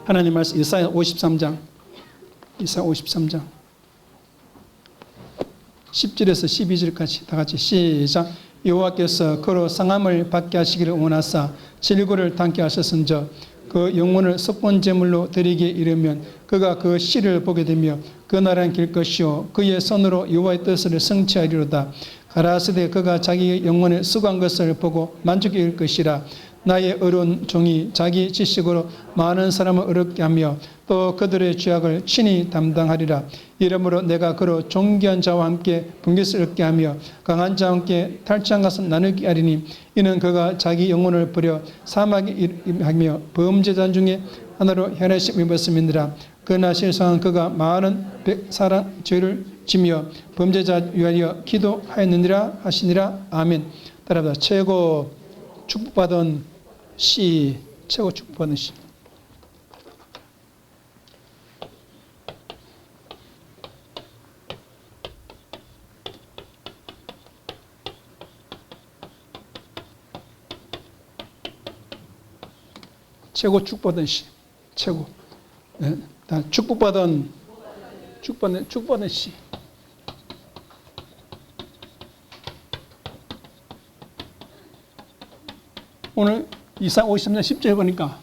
하나님 말씀 이사야 53장 10절에서 12절까지 다 같이 시작. 여호와께서 그로 상함을 받게 하시기를 원하사 질고를 담게 하셨은저 그 영혼을 속건제물로 드리기에 이르면 그가 그 씨를 보게 되며 그 나라는 길 것이요 그의 손으로 여호와의 뜻을 성취하리로다. 가라사대 그가 자기의 영혼을 수고한 것을 보고 만족이 일 것이라. 나의 어려운 종이 자기 지식으로 많은 사람을 어렵게 하며 또 그들의 죄악을 친히 담당하리라. 이러므로 내가 그로 존귀한 자와 함께 분깃을 얻게 하며 강한 자와 함께 탈취한 것을 나누게 하리니 이는 그가 자기 영혼을 버려 사막에 임하며 범죄자 중에 하나로 현해심 입었음이니라. 그러나 실상은 그가 많은 사람 죄를 지며 범죄자 위하여 기도하였느니라 하시니라. 아멘. 따라합니다. 최고 축복받은 시, 최고 축복받은 시. 최고 축복받은 시, 최고. 네, 다 축복받은 시. 오늘 이사야 53장 10절에 보니까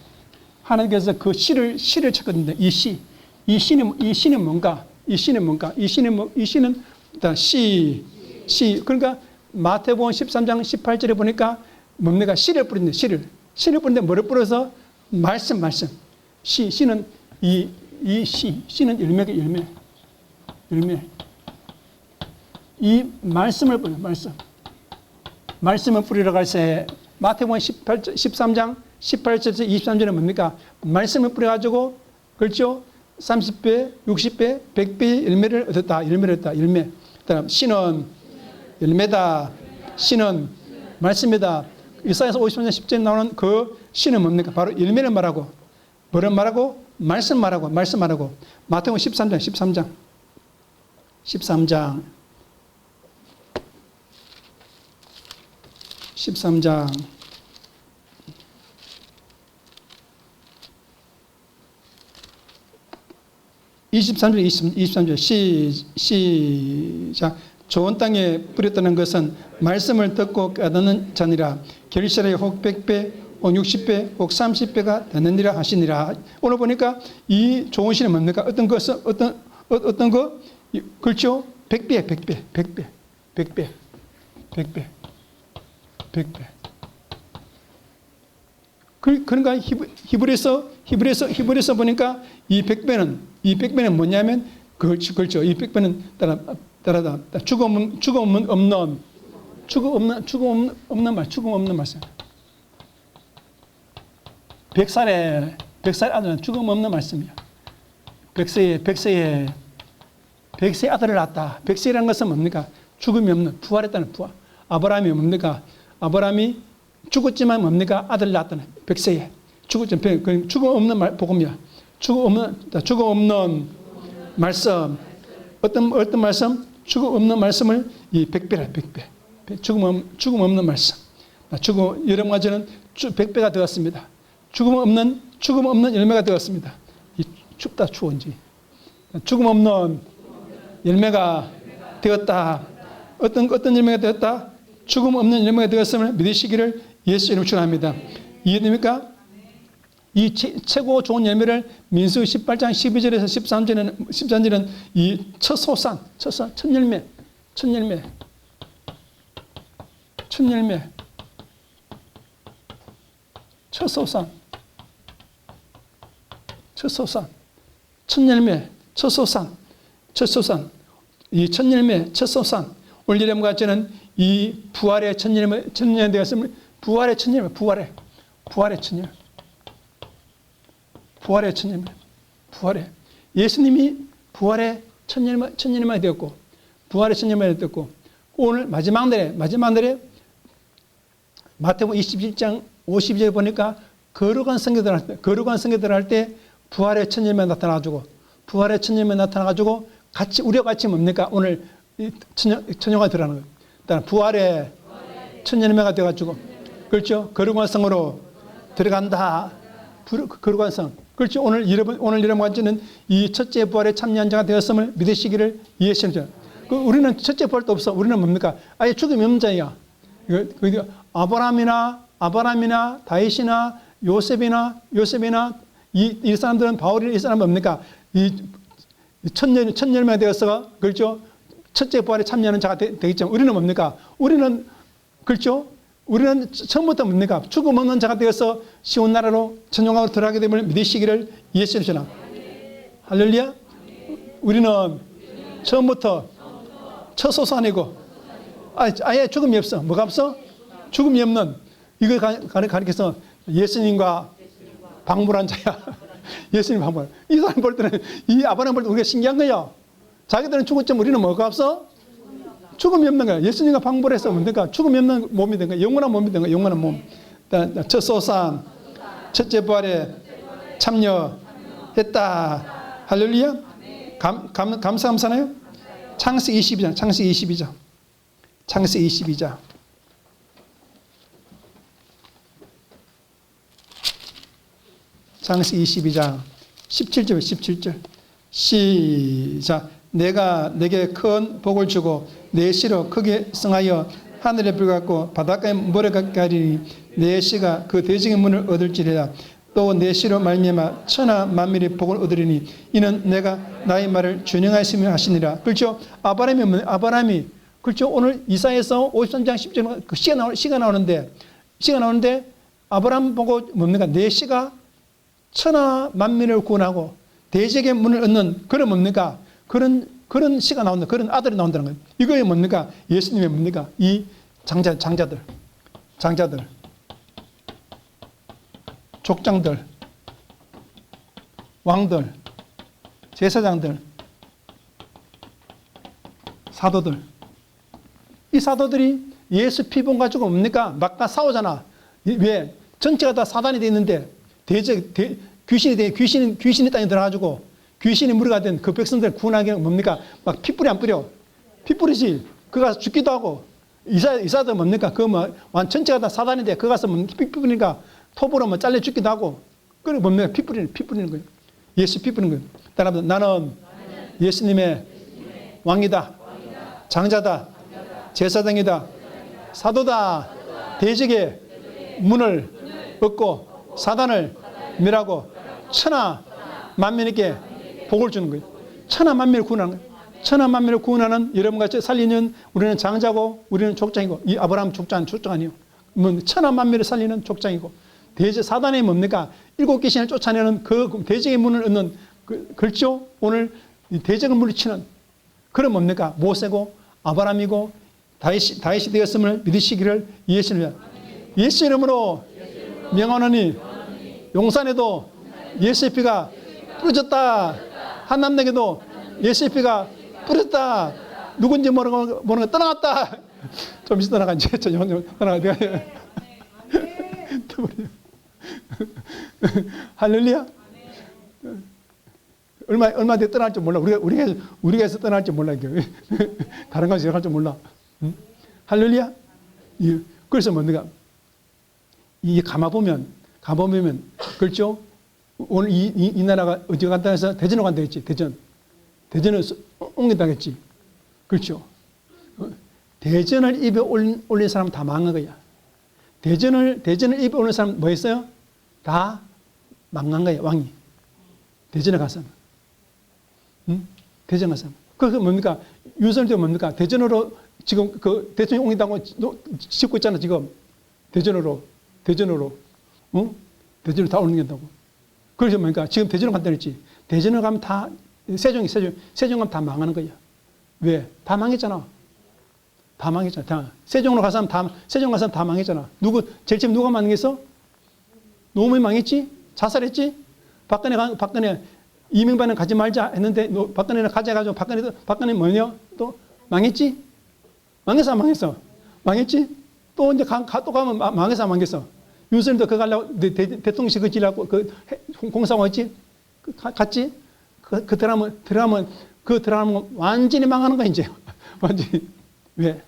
하나님께서 그 시를 찾거든요. 이 시는 뭔가? 이 시는 일단 시. 그러니까 마태복음 13장 18절에 보니까 뭡니까? 씨를 뿌린대. 씨를 뿌리는데 뭐를 뿌려서? 말씀. 씨는 씨는 열매. 이 말씀을 뿌려. 말씀을 뿌리러 갈 때 마태복음 13장 18절에서 23절은 뭡니까? 말씀을 뿌려가지고, 그렇죠? 30배, 60배, 100배의 열매를 얻었다. 열매. 그다음 씨는 열매다. 씨는 말씀이다. 이사야서 53장 10절에 나오는 그 씨는 뭡니까? 바로 열매를 말하고, 뭐를 말하고? 말씀 말하고. 마태복음 13장 23절 시작. 좋은 땅에 뿌렸다는 것은 말씀을 듣고 깨닫는 자니라. 결실에 혹 100배, 혹 60배, 혹 30배가 되느니라 하시니라. 오늘 보니까 이 좋은 시는 뭡니까? 어떤 거? 그렇죠? 100배. 그러니까 히브리서 보니까 이 100배는 뭐냐면 그렇죠. 이 100배는 따라다 죽음 없는 말씀. 100살의 아들은 죽음 없는 말씀이야. 100세의 아들을 낳았다. 100세라는 것은 뭡니까? 죽음이 없는, 부활했다는 부활. 아브라함이 뭡니까? 아브라함이 죽었지만 뭡니까? 아들 낳았다는 100세에. 죽었지만 죽음 없는 복음이야. 죽음 없는 말씀. 어떤 말씀? 죽음 없는 말씀을 이 100배라, 100배. 죽음 없는 말씀. 여러분 가지는 100배가 되었습니다. 죽음 없는 열매가 되었습니다. 이 춥다 추운지. 죽음 없는 열매가 되었다. 어떤 열매가 되었다? 죽음 없는 열매가 되었음을 믿으시기를 예수 이름으로 축원합니다. 이해됩니까? 이 최고 좋은 열매를 민수기 18장 12절에서 13절은 이 첫 열매. 이 첫 열매, 첫 소산. 오늘 여러분 같이는 이 부활의 첫 열매 되었으면 부활의 첫 열매. 예수님이 부활의 첫 열매가 되었고, 오늘 마지막 날에 마태복음 27장 52절에 보니까 거룩한 성교들 할 때 부활의 첫 열매 나타나가지고 우리와 같이 뭡니까? 오늘 천녀가 들어가는 거예요. 일단 부활의 첫 열매가 되어가지고, 그렇죠? 거룩한 성으로 들어간다. 거룩한 성. 그렇죠. 오늘 여러분 가지는 이 첫째 부활에 참여한 자가 되었음을 믿으시기를 이해하시죠. 우리는 첫째 부활도 없어. 우리는 뭡니까? 아예 죽음이 없는 자야. 아브라함이나 다윗이나 요셉이나 이 사람들은 바울이나 이 사람은 뭡니까? 이 천열매가 되어서 그렇죠. 첫째 부활에 참여하는 자가 되겠지만 우리는 뭡니까? 우리는 그렇죠. 우리는 처음부터 뭡니까? 죽음 없는 자가 되어서 시온 나라로 천영왕으로 들어가게 됨을 믿으시기를 이해하시나? 할렐루야. 우리는 처음부터 처소산이고 아예 죽음이 없어. 뭐가 없어? 죽음이 없는 이걸 가리켜서 예수님과 방불한 자야. 예수님 방불. 이 사람 볼 때는 이 아브라함 볼 때 우리가 신기한 거야. 자기들은 죽었지만 우리는 뭐가 없어? 죽음이 없는 거야. 예수님과 방불해서 뭡니까? 죽음이 없는 몸이 된 거야. 영원한 몸이 된 거야. 영원한 몸. 첫 소산, 첫째 부활에 참여했다. 할렐루야. 감사하나요? 창세기 22장. 창세기 22장. 창세기 22장. 창세기 22장 17절 17절 시작. 내가 내게 큰 복을 주고 내 씨로 크게 성하여 하늘에 불같고 바닷가에 모래 가리니 내 씨가 그 대적의 문을 얻을지리라. 또 내 씨로 말미암아 천하 만민이 복을 얻으리니 이는 내가 나의 말을 준행하였으며 하시니라. 그렇죠. 아브라함이 그렇죠. 오늘 이사야서 53장 10절 그 시가 나오는데 아브라함 보고 뭡니까? 내 씨가 천하 만민을 구원하고 대적의 문을 얻는 그런 뭡니까? 그런 시가 나온다. 그런 아들이 나온다는 거예요. 이거에 뭡니까? 예수님의 뭡니까? 이 장자들, 족장들, 왕들, 제사장들, 사도들. 이 사도들이 예수 피본 가지고 뭡니까? 막 다 싸우잖아. 왜? 전체가 다 사단이 돼 있는데 귀신이 땅에 들어가지고 귀신이 무리가 된 그 백성들 구원하기 뭡니까? 막 핏불이 안 뿌려. 핏불이지. 그 가서 죽기도 하고. 이사들 뭡니까? 전체가 다 사단인데 그 가서 피 뿌리니까 톱으로 잘려 죽기도 하고. 그게 뭡니까? 피 뿌리는 거예요. 예수 피 뿌리는 거예요. 따라서 나는 예수님의 왕이다. 장자다. 제사장이다. 사도다. 대적의 문을 얻고 사단을 멸하고 천하 만민에게 복을 주는 거예요. 천하 만민을 구원하는 거예요. 천하 만민을 구원하는 여러분같이 살리는 우리는 장자고 우리는 족장이고 이 아브라함 족장 아니에요. 천하 만민을 살리는 족장이고 대적 사단이 뭡니까? 일곱 귀신을 쫓아내는 그 대적의 문을 얻는 그렇죠? 오늘 대적을 물리치는 그런 뭡니까? 모세고 아브라함이고 다윗이 되었음을 믿으시기를 이해하시느냐. 예수 이름으로 명하노니 용산에도 예수의 피가 뿌려졌다. 한남대교도 예수의 피가 뿌려졌다. 누군지 모르는 거 떠나갔다. 좀 있어 떠나가. 이제 떠나가. 할렐루야. 얼마 뒤에 떠날 줄 몰라. 우리가 해서 떠날 줄 몰라. 다른 것이 할 줄 몰라. 응? 할렐루야. 그래서 뭡니까? 이 가마보면 그렇죠? 오늘 이 나라가 어디 간다 해서 대전으로 간다 했지. 대전을 옮긴다겠지. 그렇죠? 대전을 입에 올린 사람은 다 망한 거야. 대전을 입에 올린 사람 뭐 했어요? 다 망한 거야. 왕이. 대전에 가서. 응? 대전 가서. 그래서 뭡니까? 윤석열도 뭡니까? 대전으로 지금 그 대통령 옮긴다고 짓고 있잖아. 지금 대전으로. 응? 대전으로 다 옮긴다고. 그래서 뭡니까? 지금 대전으로 간다 그랬지. 대전으로 가면 다 세종 가면 다 망하는 거야. 왜? 다 망했잖아. 세종으로 가서 세종 가서 다 망했잖아. 제일 처음 누가 망했어? 노무현이 망했지? 자살했지? 박근혜 이명박은 가지 말자 했는데 박근혜는 가져가지고 박근혜 뭐냐? 또 망했지? 망했어 안 망했어? 망했지? 또 이제 또 가면 망했어 안 망했어? 윤석열도 그거 가려고 대통령실 그 지라고 그 공사하고 했지? 갔지? 그 드라마는 완전히 망하는 거야 이제. 완전히. 왜?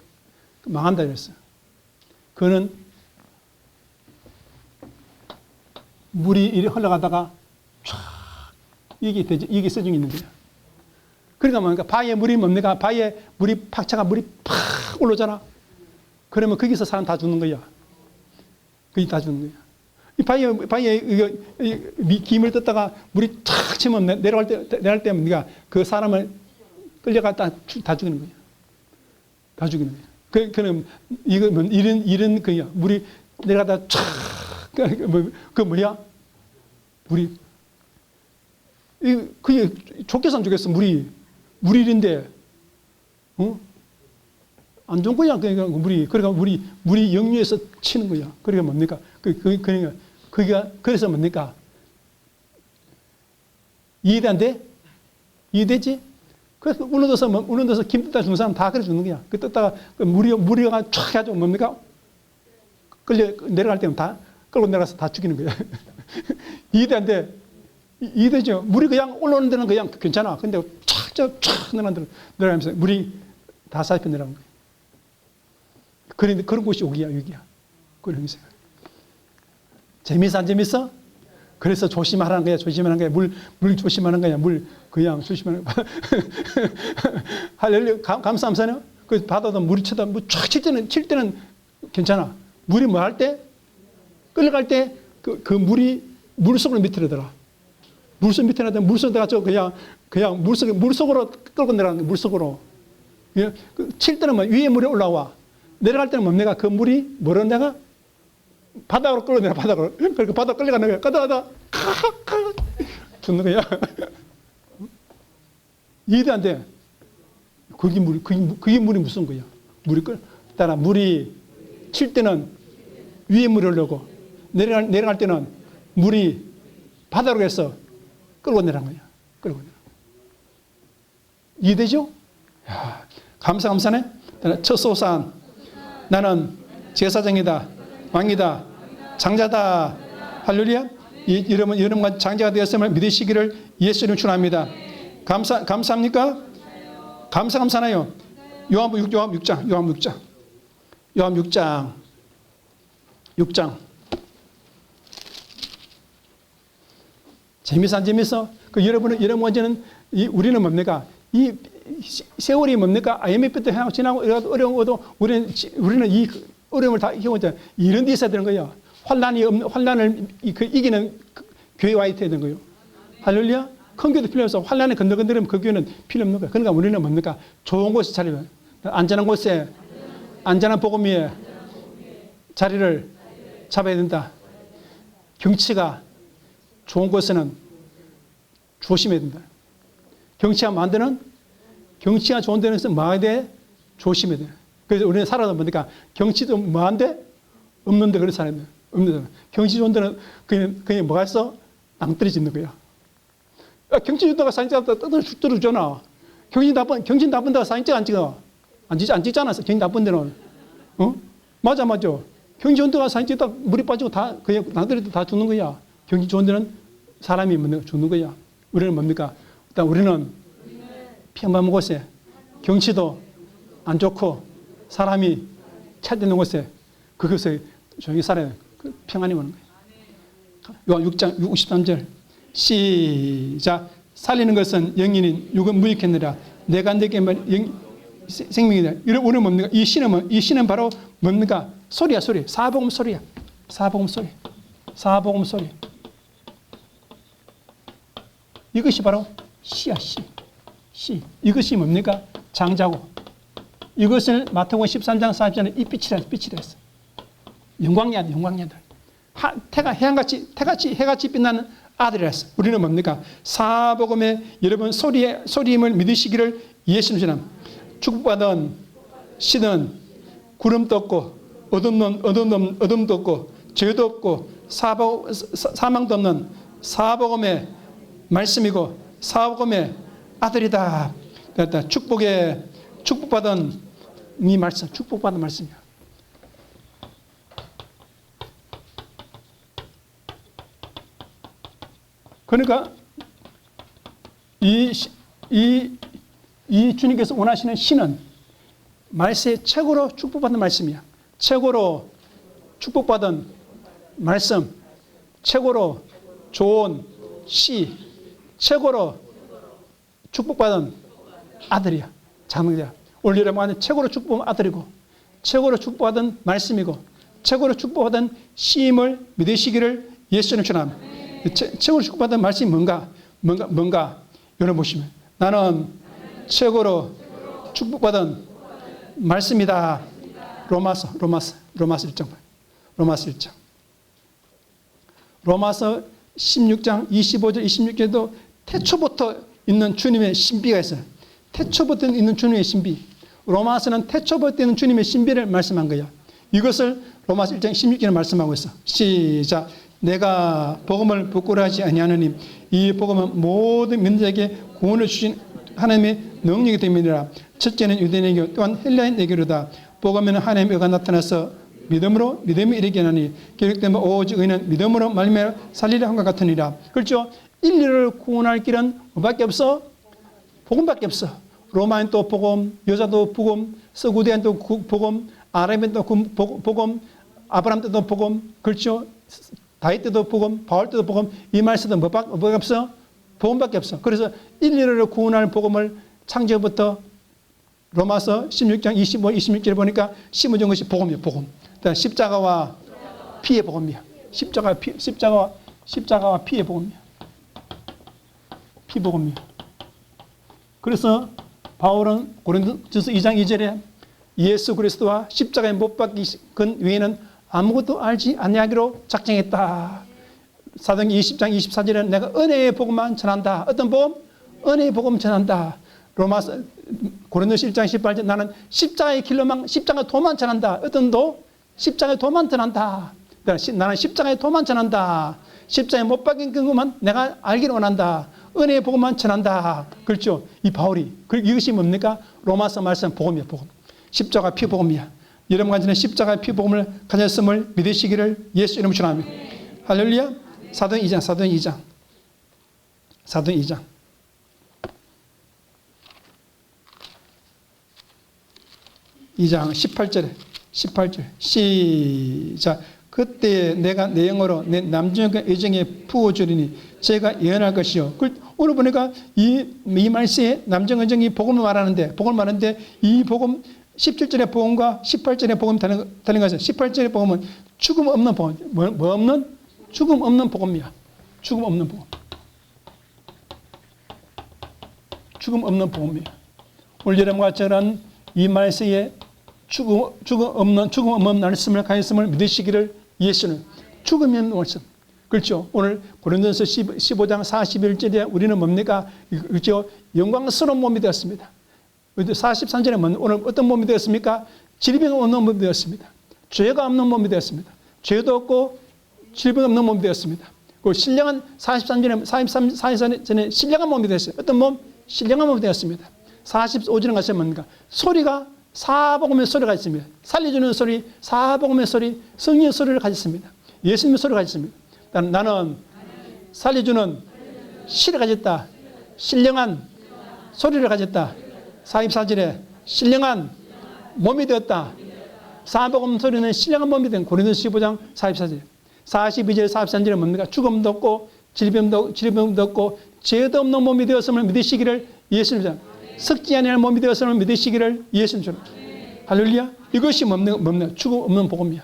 망한다 그랬어. 그거는 물이 이리 흘러가다가 쫙 이게 서중이 있는 거야. 그러니까 뭡니까? 바위에 물이 뭡니까? 바위에 물이 팍 차가 물이 팍 올라오잖아. 그러면 거기서 사람 다 죽는 거야. 거기 다 죽는 거야. 이 바위에 김을 뜯다가 물이 탁 치면 내려갈 때 네가 그 사람을 끌려갔다 다 죽이는 거야. 다 죽이는 거야. 그럼 이런 거야. 물이 내려가다 촥 그 뭐야? 물이 그게 좋겠으면 좋겠어. 물이 일인데 안 좋은 거야. 그러니까 물이 역류해서 치는 거야. 그러니까 뭡니까? 그러니까 그래서 뭡니까? 이해돼 안 돼? 이해되지? 그래서 울릉도서 김 뜯다 죽는 사람 다 그래 죽는 거야. 그 뜯다가 물이가 촥 해가지고 뭡니까? 내려갈 때는 다 끌고 내려가서 다 죽이는 거야. 이해돼 안 돼? 이해되죠? 물이 그냥 올라오는 데는 그냥 괜찮아. 근데 촥 내려가면서 물이 다 살펴 내려가는 거야. 그런데 그런 곳이 여기야. 그런 행사. 재밌어, 안 재밌어? 그래서 조심하라는 거야. 물 조심하는 거야. 물 그냥 조심하는 거야. 할렐루야. 감사함사요. 그 바다도 물이 쳐다 쫙 칠 때는 괜찮아. 물이 뭐 할 때? 끌려갈 때 그 물이 물속으로 밑으로 들어. 물속 밑에 나다 물속 들어가서 그냥 물속으로 끌고 내려가는 거야. 물속으로. 칠 때는 뭐 위에 물이 올라와. 내려갈 때는 뭡니까? 그 물이 뭐로 내가 바닥으로 끌어내려. 바닥으로. 그러니까 바닥 끌려가는 거야. 가다 죽는 거야. 이해도 안 돼. 그게 물이 무슨 거야? 따라 물이 칠 때는 위에 물이 올라오고 내려갈 때는 물이 바닥으로 해서 끌고 내려간 거야. 끌고 내려. 이해되죠? 야, 감사네. 첫 소산. 나는 제사장이다. 왕이다. 장자다. 할렐루야. 여러분과 장자가 되었음을 믿으시기를 예수님 축원합니다. 감사합니까? 감사나요? 요한복음 6장. 재밌어 안 재밌어? 여러분 문제는 우리는 뭡니까? 이 세월이 뭡니까? IMF 때 지나고 어려워도 우리는 이 어려움을 다 겪었잖아요. 이런 데 있어야 되는 거예요. 환란을 이기는 교회 와 있어야 되는 거예요. 할렐루야. 큰 교회도 필요 없어. 환란에 건너건너면 그 교회는 필요 없는 거예요. 그러니까 우리는 뭡니까? 좋은 곳에 차리면 안전한 곳에 안전한 복음 위에 자리를 잡아야 된다. 경치가 좋은 곳에는 조심해야 된다. 경치가 좋은 데는 뭐해야 돼? 조심해야 돼. 그래서 우리는 살아도 뭡니까? 경치도 뭐한데? 없는데 그런 사람이에요. 없는데. 경치 좋은 데는 그냥 뭐가 있어? 낭떠러지 있는 거야. 경치 좋다가 사진 찍었다 떨어지잖아. 경치 나쁜 데가 사진 안 찍어. 안 찍잖아. 경치 나쁜 데는. 맞아. 경치 좋은 데가 사진 찍다 물이 빠지고 다 그냥 낭떠러지 다 죽는 거야. 경치 좋은 데는 사람이 죽는 거야. 우리는 뭡니까? 일단 우리는 평범한 곳에 경치도 안 좋고 사람이 찾는 곳에 그것에 조용히 살아야 평안이 오는 거예요. 요한 6장 63절 시작. 살리는 것은 영이니 육은 무익했느라 내가 내게 생명이다. 우리는 뭡니까? 이 신은 바로 뭡니까? 소리야. 사복음 소리야. 사복음 소리. 이것이 바로 시야. 시. 이것이 뭡니까? 장자고. 이것을 마태복음 13장 40절에 이 빛이라 했어. 영광이야. 해같이 빛나는 아들이라 했어. 우리는 뭡니까? 사복음의 여러분 소리임을 믿으시기를 예수님 주님. 축복받은 시는 구름도 없고 어둠도 없고 죄도 없고 사망도 없는 사복음의 말씀이고 사복음의 아들이다. 축복받은 이 말씀, 축복받은 말씀이야. 그러니까 이 주님께서 원하시는 신은 말씀의 최고로 축복받은 말씀이야. 최고로 축복받은 말씀, 최고로 좋은 씨, 최고로 축복받은 아들이야. 장로야. 오늘 여러분 최고로 축복받은 아들이고, 최고로 축복받은 말씀이고, 최고로 축복받은 시임을 믿으시기를 예수님 전합니다. 최고로 축복받은 말씀이 뭔가 여러분 보시면 나는 최고로 축복받은 말씀이다. 로마서 1장. 로마서 16장 25절 26절에도 태초부터 있는 주님의 신비가 있어요. 태초부터 있는 주님의 신비. 로마서는 태초부터 있는 주님의 신비를 말씀한 거야. 이것을 로마서 1장 16절에 말씀하고 있어. 시작. 내가 복음을 부끄러워하지 아니하노니 이 복음은 모든 민족에게 구원을 주신 하나님의 능력이 됨이니라. 첫째는 유대인에게 또한 헬라인에게로다. 복음에는 하나님의 의가 나타나서 믿음으로 믿음이 이르게 하나니 기록된 바 오직 의는 믿음으로 말미암아 살리려 한것 같으니라. 그렇죠? 인류를 구원할 길은 뭐밖에 없어? 복음밖에 없어. 로마인도 복음, 여자도 복음, 서구대인도 복음, 아람인도 복음, 아브라함 때도 복음, 그렇죠? 다윗 때도 복음, 바울 때도 복음, 이 말씀도 뭐밖에 없어? 복음밖에 없어. 그래서 인류를 구원할 복음을 창조부터 로마서 16장 25, 26절에 보니까 심어준 것이 복음이에요. 복음. 십자가와 피의 복음이야. 십자가와 피의 복음이야. 피복음이야. 그래서 바울은 고린도전서 2장 2절에 예수 그리스도와 십자가에 못 박힌 외에는 아무것도 알지 아니하기로 작정했다. 사도행전 20장 24절에 내가 은혜의 복음만 전한다. 어떤 복음? 은혜의 복음 전한다. 로마서 고린도서 1장 18절 나는 십자가의 길로만 십자가의 도만 전한다. 어떤 도? 십자가의 도만 전한다. 나는 십자가의 도만 전한다. 십자가에 못 박힌 것만 내가 알기를 원한다. 은혜의 복음만 전한다. 그렇죠? 이 바울이 이것이 뭡니까? 로마서 말씀 복음이야. 복음. 십자가 피복음이야. 여러분과 저는 십자가 피복음을 가졌음을 믿으시기를 예수 이름으로 축원합니다. 할렐루야. 사도행 2장 18절 시작. 그때 내가 내 영으로 내 남정과 애정에 부어주리니 제가 예언할 것이요. 오늘 보니까 이 말씀에 남정 애정이 복음을 말하는데 이 복음 17절의 복음과 18절의 복음이 다른 것은 18절의 복음은 죽음 없는 복음. 뭐 없는? 죽음 없는 복음이야. 죽음 없는 복음. 죽음 없는 복음이야. 오늘 여러분과 저는 이 말씀에 죽음 없는 말씀을 가졌음을 믿으시기를 예수는 죽음이 없는 말씀. 그렇죠. 오늘 고린도전서 15장 41절에 우리는 뭡니까? 그렇죠. 영광스러운 몸이 되었습니다. 43절에 오늘 어떤 몸이 되었습니까? 질병 없는 몸이 되었습니다. 죄가 없는 몸이 되었습니다. 죄도 없고 질병 없는 몸이 되었습니다. 그 신령한 43절에 신령한 몸이 되었어요. 어떤 몸? 신령한 몸이 되었습니다. 45절에 가서 뭡니까? 소리가 사복음의 소리가 있습니다. 살려주는 소리, 사복음의 소리, 성령의 소리를 가졌습니다. 예수님의 소리를 가졌습니다. 나는 살려주는 시를 가졌다. 신령한 소리를 가졌다. 44절에 신령한 몸이 되었다. 사복음 소리는 신령한 몸이 된 고린도서 15장 44절. 42절 43절에 뭡니까? 죽음도 없고 질병도 없고 죄도 없는 몸이 되었음을 믿으시기를 예수님. 썩지 아니할 몸이 되었음을 믿으시기를 예수님. 할렐루야. 이것이 뭡니까? 죽음 없는 복음이야.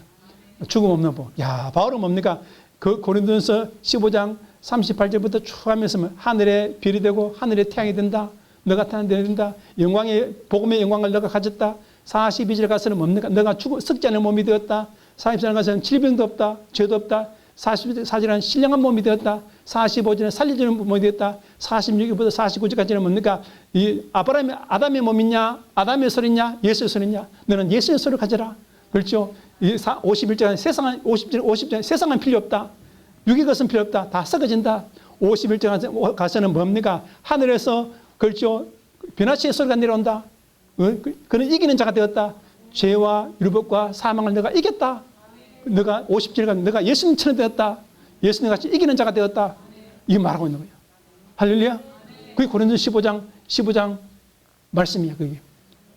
죽음 없는 복음. 야, 바울은 뭡니까? 그 고린도서 15장 38절부터 쭉 하면서 하늘의 별이 되고 하늘의 태양이 된다. 너가 탄생된다. 영광의 복음의 영광을 너가 가졌다. 42절 가서는 뭡니까? 너가 썩지 않은 몸이 되었다. 44절 가서는 질병도 없다. 죄도 없다. 44절은 신령한 몸이 되었다. 45절은 살려주는 몸이 되었다. 46절부터 49절까지는 뭡니까? 이 아담의 몸이냐? 아담의 소리냐? 예수의 소리냐? 너는 예수의 소리를 가져라. 그렇죠? 51절은 세상은 필요 없다. 육의 것은 필요 없다. 다 썩어진다. 51절 가서는 뭡니까? 하늘에서 그렇죠? 변화치의 소리가 내려온다. 그는 이기는 자가 되었다. 죄와 율법과 사망을 내가 이겼다. 너가 50절간 너가 예수님처럼 되었다. 예수님 같이 이기는 자가 되었다. 이게 말하고 있는 거예요. 할렐루야. 그게 고린도서 15장 말씀이야. 그게.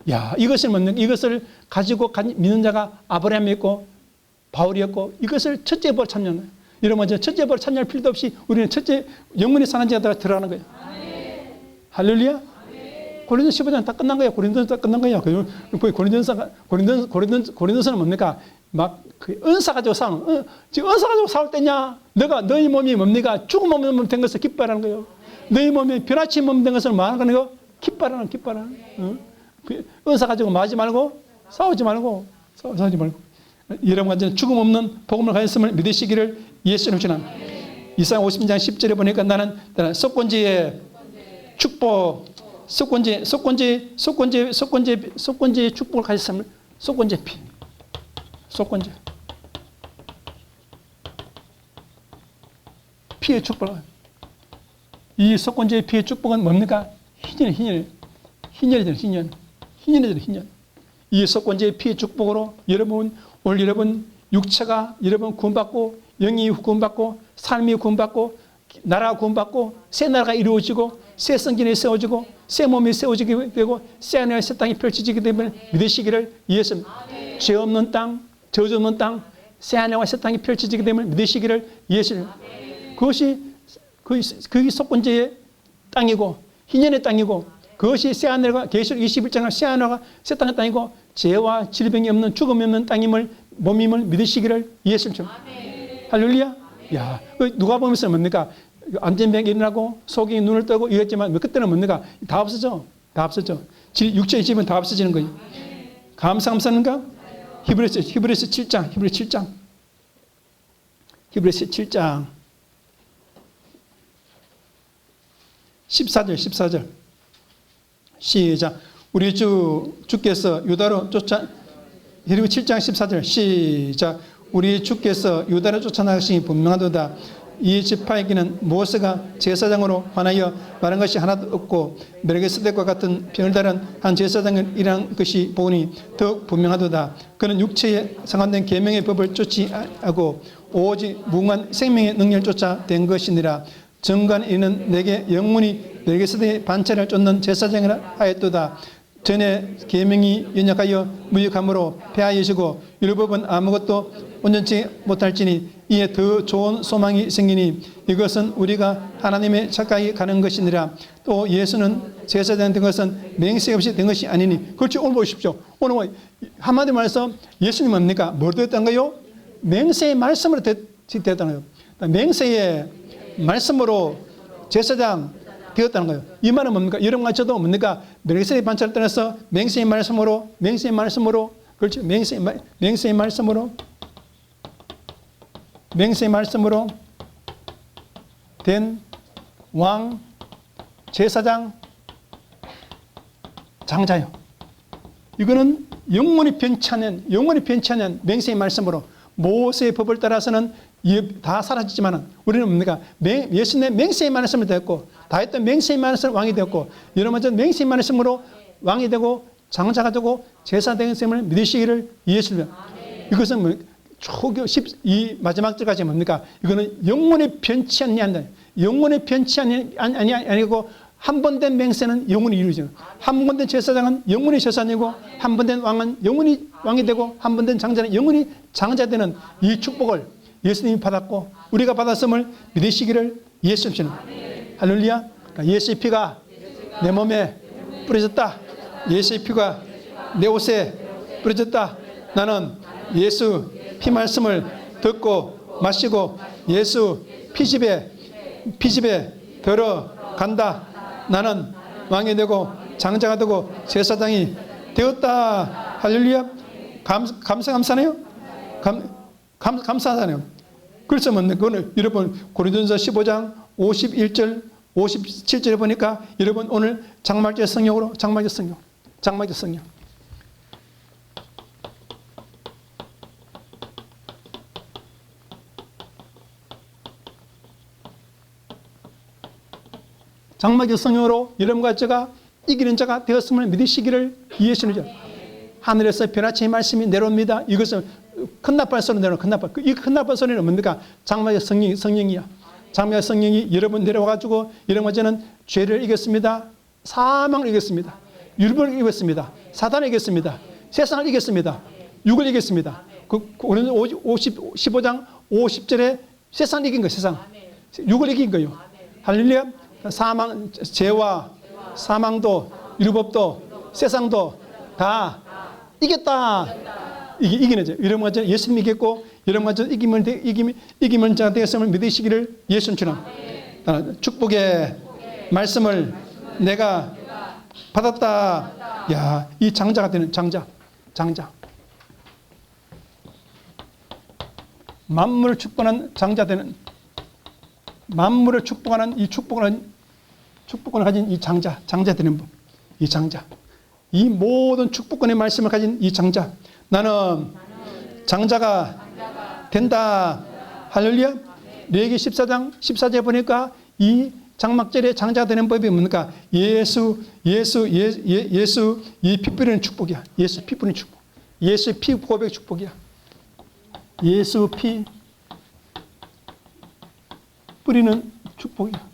야, 이것을 가지고 믿는 자가 아브라함이었고 바울이었고 이것을 첫째 볼 참여는 이러면 이제 첫째 벌 찬양할 필요도 없이 우리는 첫째 영문이 사는 자가 들어가는 거예요. 할렐루야. 고린도서 15장 다 끝난 거예요. 고린도서 다 끝난 거예요. 고린도서는 뭡니까? 막 그 은사 가지고 싸우는, 지금 은사 가지고 싸울 때냐? 너희 몸이 뭡니까? 죽음 없는 몸 된 것을 기뻐하라는 거예요. 너희 몸이 변화치 몸 된 것을 말하는 거예요. 기뻐하라는. 은사 가지고 마지 말고 싸우지 말고. 여러분과 죽음 없는 복음을 가졌음을 믿으시기를 예수님 주는. 이사야 50장 10절에 보니까 나는 속건지의 축복, 속건지의 축복을 가졌음을, 속건지의 피, 피의 축복. 이 속건지의 피의 축복은 뭡니까? 희년이잖아요. 이 속건지의 피의 축복으로 오늘 여러분 육체가 여러분 구원받고, 영이 구원받고, 삶이 구원받고, 나라가 구원받고, 새 나라가 이루어지고, 새 성전이 세워지고, 새 몸이 세워지게 되고, 새 하늘의 새 땅이 펼쳐지게 되면 믿으시기를 예수. 죄 없는 땅, 저주 없는 땅, 새 하늘과 새 땅이 펼쳐지게 되면 믿으시기를 예수. 그것이 속건지의 땅이고, 희년의 땅이고, 그것이 새 하늘과 계시록 21장의 새 하늘과 새 땅의 땅이고, 죄와 질병이 없는 죽음이 없는 땅임을, 몸임을 믿으시기를 예수님. 할렐루야. 야, 누가 보면서 뭡니까? 안전병이 일어나고 속이 눈을 뜨고 이랬지만 그때는 뭡니까? 다 없어져. 육체의 집은 다 없어지는 거예요. 감사합니까? 히브리서 7장. 히브리서 7장 14절. 시작. 우리 주께서 유다로 그리고 7장 14절 시작. 우리 주께서 유다로 쫓아나가시니 분명하도다. 이 지파에게는 모세가 제사장으로 관하여 말한 것이 하나도 없고 멜기세덱과 같은 변을 다른 한 제사장을 일한 것이 보니 더욱 분명하도다. 그는 육체에 상관된 계명의 법을 쫓지하고 오직 무궁한 생명의 능력을 쫓아 된 것이니라. 정관 이는 내게 영문이 멜기세덱의 반차를 쫓는 제사장이라 하였도다. 전에 계명이 연약하여 무익함으로 폐하여지고 율법은 아무것도 온전치 못할지니 이에 더 좋은 소망이 생기니 이것은 우리가 하나님의 착각이 가는 것이니라. 또 예수는 제사장 된 것은 맹세 없이 된 것이 아니니. 그렇죠. 오늘 보십시오. 오늘 한마디로 말해서 예수님 뭡니까? 뭘 됐다는 거요? 맹세의 말씀으로 됐다는 거예요. 맹세의 말씀으로 제사장 되었다는 거예요. 이 말은 뭡니까? 여러분과 저도 뭡니까? 멜기세덱 반차를 떠나서 맹세의 말씀으로, 그렇죠? 맹세의 말씀으로 된 왕, 제사장, 장자요. 이거는 영원히 변치 않는 맹세의 말씀으로 모세의 법을 따라서는 다 사라지지만 우리는 뭡니까? 예수님의 맹세의 말씀을 되었고 다 했던 맹세의 말씀으로 왕이 되었고 여러분 맹세의 말씀으로 왕이 되고 장자가 되고 제사 된 셈을 믿으시기를 예수님. 이것은 이 마지막 절까지 뭡니까? 이거는 영원히 변치 않냐. 영원히 변치 아니고 한 번 된 맹세는 영원히 이루어지는. 한 번 된 제사장은 영원히 제사장이고 한 번 된 왕은 영원히 왕이 되고 한 번 된 장자는 영원히 장자되는 이 축복을 예수님이 받았고 우리가 받았음을 믿으시기를 예수님. 할렐루야. 그러니까 예수의 피가 내 몸에 뿌려졌다. 예수의 피가 내 옷에 뿌려졌다. 나는 예수 피 말씀을 듣고 마시고 예수 피집에 들어간다. 나는 왕이 되고 장자가 되고 제사장이 되었다. 할렐루야. 감사하네요. 감사하잖아요. 그래서 그거는 여러분 고린도전서 15장 51절 57절에 보니까 여러분 오늘 장막절 성령으로 장막절 성령. 장막의 성령으로 여러분과 제가 이기는 자가 되었음을 믿으시기를 예수님. 하늘에서 변화체의 말씀이 내려옵니다. 이것은 큰 나팔 소리 내려오는 큰 나팔. 이 큰 나팔 소리는 뭡니까? 장막의 성령이야. 장막의 성령이 여러분 내려와가지고 여러분과 저는 죄를 이겼습니다. 사망을 이겼습니다. 율법을 이겼습니다. 사단을 이겼습니다. 세상을 이겼습니다. 육을 이겼습니다. 15장 50절에 세상을 이긴 거예요. 세상. 육을 이긴 거예요. 할렐루야. 사망, 죄와 사망도 율법도 세상도 다 이겼다. 이기는 죠. 여러분 같이 예수님 이겼고 여러분 같이 이기면 자가 되었음을 믿으시기를 예수님처럼 축복의 말씀을 내가 받았다. 야, 이 장자가 되는 장자. 만물을 축복하는 장자 되는 만물을 축복하는 이 축복을 가진 이 장자 되는 분. 이 장자. 이 모든 축복권의 말씀을 가진 이 장자. 나는 장자가 된다. 할렐루야. 레위기 14장 14절에 보니까 이 장막절에 장자가 되는 법이 뭡니까? 예수 이 피 뿌리는 축복이야. 예수 피 뿌리는 축복. 예수 피 고백 축복이야. 예수 피 뿌리는 축복이야.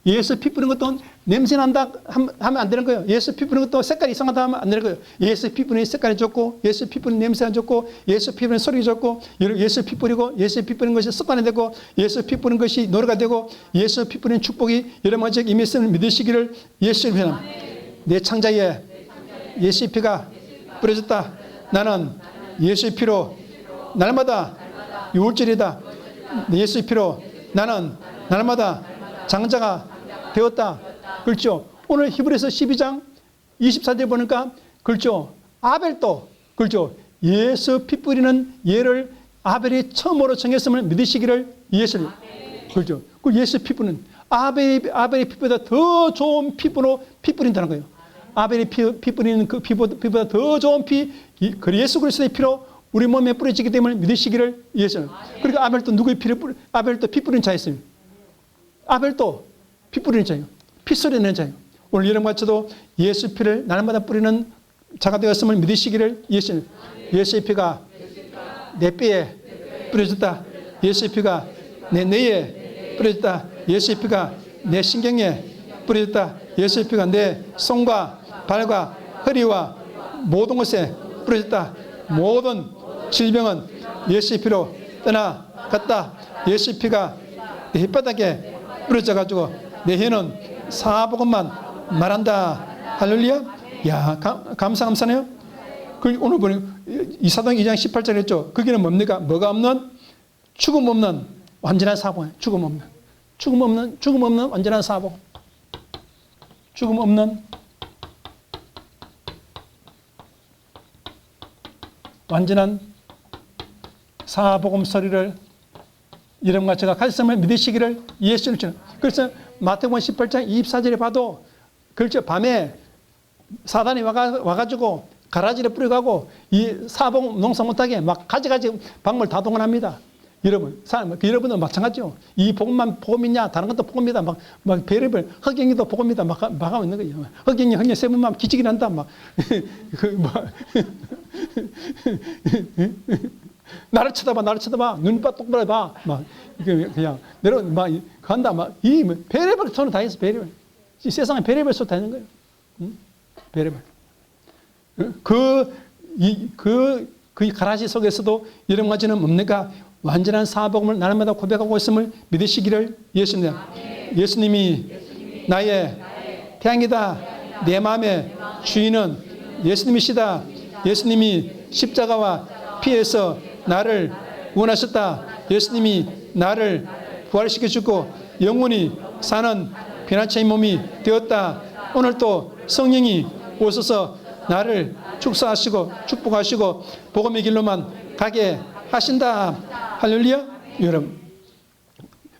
예수 피 뿌리는 것도 냄새 난다 하면 안 되는 거예요. 예수 피 뿌리는 것도 색깔이 이상하다 하면 안 되는 거예요. 예수 피 뿌리는 색깔이 좋고, 예수 피 뿌리는 냄새가 좋고, 예수 피 뿌리는 소리가 좋고, 예수 피 뿌리고, 예수 피 뿌리는 것이 습관이 되고, 예수 피 뿌리는 것이 노래가 되고, 예수 피 뿌리는 축복이 여러 가지 임했음을 믿으시기를 예수를 위하여 내 창자에 예수 피가 뿌려졌다. 나는 예수 피로 날마다 유월절이다. 예수 피로 나는 날마다 장자가 되었다. 그렇죠. 오늘 히브리서 12장 24절에 보니까 그렇죠. 아벨도 그렇죠. 예수 피 뿌리는 예를 아벨이 처음으로 정했음을 믿으시기를 예수를 그렇죠. 그 예수 피 뿌리는 아벨의 피보다 더 좋은 피부로 피 뿌린다는 거예요. 아벨이 피 뿌리는 그 피보다 더 좋은 피, 그 예수 그리스도의 피로 우리 몸에 뿌려지기 때문에 믿으시기를 예수. 그러니까 아벨도 누구의 피를 아벨도 피 뿌리는 자였어요. 아벨도 피 뿌리는 자예요. 피소리 내는 자예요. 오늘 여러분같이도 예수 피를 날마다 뿌리는 자가 되었음을 믿으시기를 예수. 예수의 피가 내 뼈에 뿌려졌다. 예수의 피가 내 뇌에 뿌려졌다. 예수의 피가 내 신경에 뿌려졌다. 예수의 피가 내 손과 발과 허리와 모든 것에 뿌려졌다. 모든 질병은 예수의 피로 떠나갔다. 예수의 피가 내 혓바닥에 뿌려져가지고 내 혀는 사복음만 말한다. 할렐루야. 야, 감사네요. 그 오늘 보니 이사도행 2장 18절 했죠. 거기는 뭡니까? 뭐가 없는 죽음 없는 완전한 사복음. 죽음 없는 완전한 사복음. 죽음 없는 완전한 사복음 소리를 이름과 제가 가르침을 믿으시기를 예수를 주는. 그래서 마태복음 18장 24절에 봐도 그렇죠. 밤에 사단이 와가지고 가라지를 뿌려가고 이 사복음 농사 못하게 막 가지가지 방물 다 동원합니다. 여러분은 마찬가지죠. 이 복음만 복음이냐 다른 것도 복음이다. 막 별의별 흑경이도 복음이다. 막 하고 있는 거예요. 흑경 세 번만 기지개 난다. 나를 쳐다봐. 눈밭 똑바로 봐. 그냥 간다. 별의별 손을 다 해서 별의별. 이 세상에 별의별 손 다 있는 거예요. 별의별. 그 가라지 속에서도 이런 가지는 뭡니까? 완전한 사복음을 날마다 고백하고 있음을 믿으시기를 예수님이 나의 태양이다. 내 마음의 주인은 예수님이시다. 예수님이 십자가와 피에서 나를 구원하셨다. 예수님이 나를 부활시켜주고 영원히 사는 변화체의 몸이 되었다. 오늘 또 성령이 오셔서 나를 축사하시고 축복하시고 복음의 길로만 가게 하신다. 할렐루야. 여러분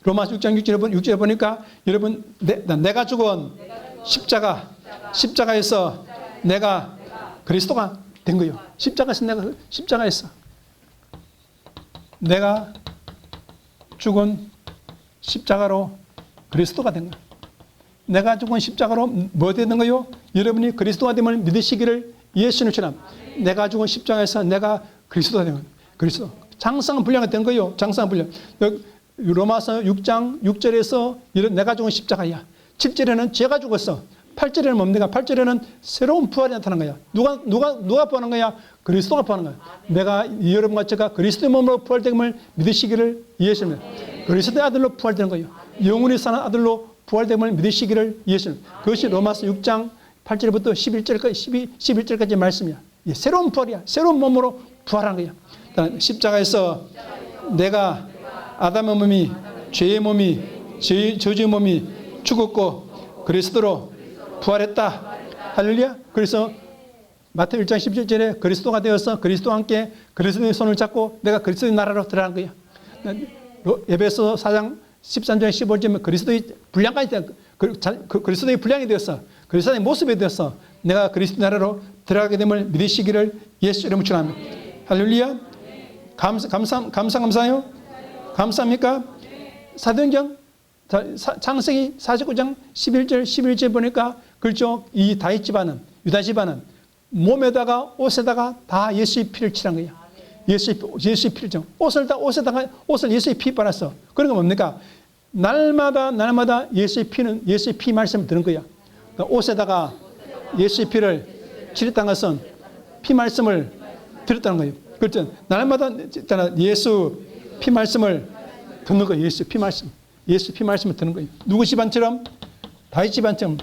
로마서 6장 6절에 보니까 여러분 내가 죽은 십자가에서 내가 그리스도가 된 거예요. 십자가에서 내가 죽은 십자가로 그리스도가 된 거예요. 내가 죽은 십자가로 뭐 되는 거예요? 여러분이 그리스도가 되면 믿으시기를 예수님처럼 내가 죽은 십자가에서 내가 그리스도가 된 거예요. 그리스도. 장쌍 분량이 된 거예요. 장쌍 분량. 로마서 6장 6절에서 내가 죽은 십자가야. 7절에는 죄가 죽었어. 8절에는 뭡니까? 8절에는 새로운 부활이 나타난 거야. 누가 부활한 거야? 그리스도가 부활하는 거예요. 내가 여러분과 제가 그리스도의 몸으로 부활됨을 믿으시기를 예수님. 그리스도의 아들로 부활되는 거예요. 영원히 사는 아들로 부활됨을 믿으시기를 예수님. 그것이 로마서 6장 8절부터 11절까지 말씀이야. 새로운 부활이야. 새로운 몸으로 부활하는 거야. 십자가에서 내가 아담의 몸이, 죄의 몸이, 저주의 몸이 죽었고 그리스도로 부활했다. 할렐루야. 그래서 마태복음 1장 17절에 그리스도가 되어서 그리스도와 함께 그리스도의 손을 잡고 내가 그리스도의 나라로 들어가는 거야. 에베소 4장 13절 15절에 그리스도의 분량까지 그리스도의 분량이 되었어. 그리스도의 모습이 되어서 내가 그리스도 나라로 들어가게 됨을 믿으시기를 예수 이름으로 축원합니다. 할렐루야. 감사해요. 감사합니까? 사도행전 창세기 49장 11절 보니까 그렇죠. 이 다윗 집안은 유다 집안은 몸에다가 옷에다가 다 예수의 피를 칠한 거야. 예수의 피를 쳐. 옷을 예수의 피 빨았어. 그런 건 뭡니까? 날마다 예수의 피 말씀을 드는 거야. 그러니까 옷에다가 예수의 피를 칠했다는 것은 피 말씀을 들었다는 거예요. 그렇죠. 날마다 예수 피 말씀을 듣는 거예요. 예수 피 말씀을 듣는 거예요. 누구 집안처럼? 다윗 집안처럼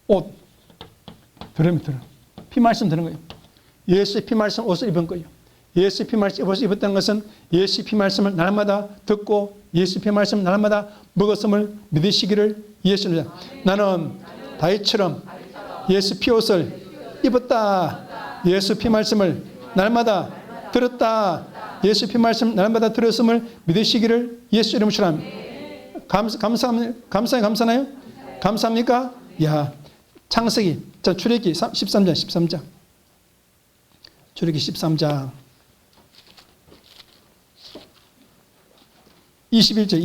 옷 들으면 들어. 피 말씀 드는 거예요. 예수의 피 말씀 옷을 입은 거예요. 예수의 피 말씀 옷을 입었다는 것은 예수의 피 말씀을 날마다 듣고 예수의 피 말씀을 날마다 먹었음을 믿으시기를 예수님. 나는 다윗처럼 예수 피 옷을 입었다. 예수 피 말씀을 날마다 들었다. 예수 피 말씀 날마다 들었음을 믿으시기를 예수 이름으로 축원합니다. 감사나요? 감사합니까? 야, 창세기, 출애굽기 13장. 출애굽기 13장 21절